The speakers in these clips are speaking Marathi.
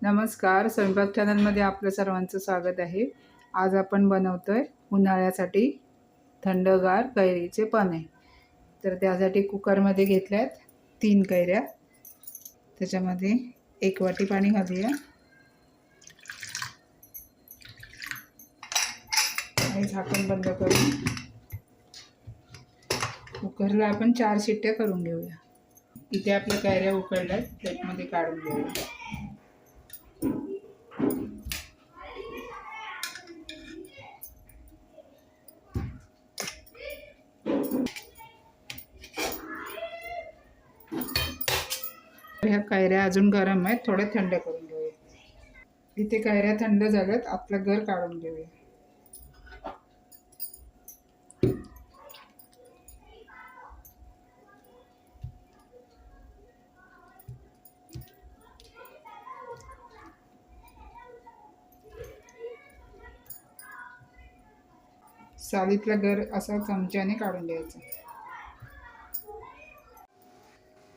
नमस्कार, स्वयंपाक चॅनलमध्ये आपलं सर्वांचं स्वागत आहे। आज आपण बनवतोय उन्हाळ्यासाठी थंडगार कैरीचे पन्हे। तर त्यासाठी कुकरमध्ये घेतल्यात 3 कैऱ्या, त्याच्यामध्ये 1 वाटी पाणी घालूया आणि झाकण बंद करून कुकरला आपण 4 शिट्ट्या करून घेऊया। इथे आपल्या कैऱ्या उकळल्यात, प्लेटमध्ये काढून घेऊया। ह्या कैऱ्या अजून गरम आहेत, थोडे थंड करून घेऊया। इथे कैऱ्या थंड झाल्यात, आपलं गर काढून घेऊया। सालीतला गर असा चमच्याने काढून घ्यायचा।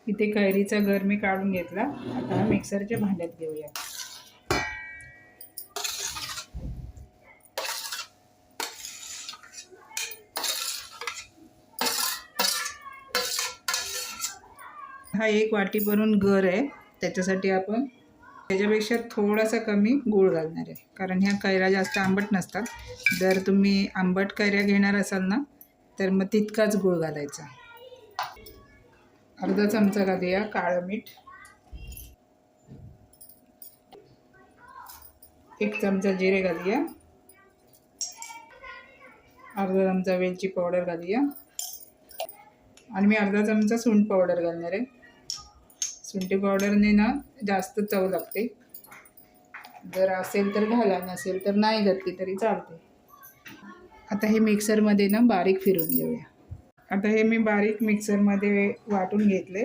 इथे कैरीचा गर मी काढून घेतला। आता मिक्सरच्या भांड्यात घेऊया। हा 1 वाटी भरून गर आहे, त्याच्यासाठी आपण त्याच्यापेक्षा थोडासा कमी गूळ घालणार आहे, कारण ह्या कैऱ्या जास्त आंबट नसतात। जर तुम्ही आंबट कैऱ्या घेणार असाल ना, तर मग तितकाच गूळ घालायचा। अर्धा चमचा घालूया काळं मीठ, 1 चमचा जिरे घालूया, अर्धा चमचा वेलची पावडर घालूया आणि मी अर्धा चमचा सुंठ पावडर घालणार आहे। सुंठी पावडरने ना जास्त चव लागते। जर असेल तर घाला, नसेल तर नाही घातली तरी चालते। आता हे मिक्सरमध्ये ना बारीक फिरवून घेऊया। आता हे मी बारीक मिक्सरमध्ये वाटून घेतले,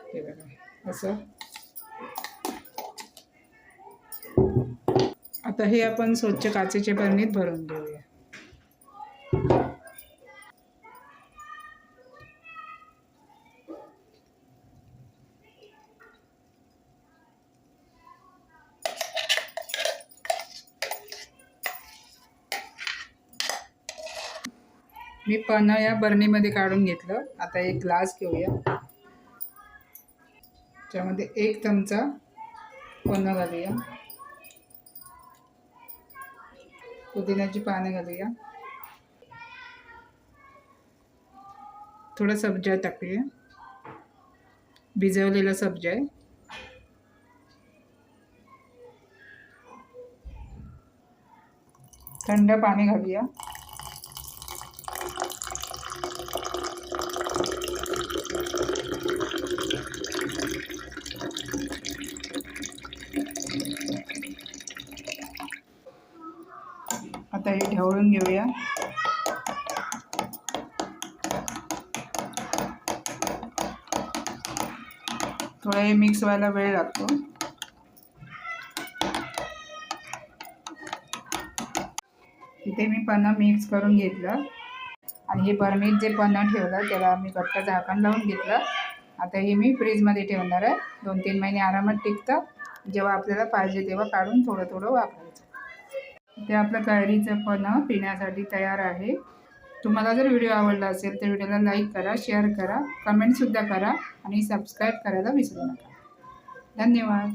हे बघा असं। आता हे आपण स्वच्छ काचेच्या बरणीत भरून घेऊया। मी पन्ह या बरणीमध्ये काढून घेतलं। आता एक ग्लास घेऊया, त्यामध्ये 1 चमचा पन्ह घालूया, पुदिन्याची पाने घालूया, थोडा सब्जा टाकूया, भिजवलेला सब्जा आहे, थंड पाणी घालूया, आता हे ढवळून घेऊया। थोडा हे मिक्स व्हायला वेळ लागतो। इथे मी पन्ह मिक्स करून घेतलं आणि हे बरणीत जे पन्ह ठेवलं त्याला मी घट्ट झाकण लावून घेतलं। आता हे मी फ्रीजमध्ये ठेवणार आहे, 2-3 महिने आरामात टिकतं। जेव्हा आपल्याला पाहिजे तेव्हा काढून थोडं थोडं वापरायचं। ते आपलं कैरीचं पन्ह पिण्यासाठी तयार आहे। तुम्हाला जर व्हिडिओ आवडला असेल तर व्हिडिओला लाईक करा, शेअर करा, कमेंटसुद्धा करा आणि सबस्क्राईब करायला विसरू नका। धन्यवाद।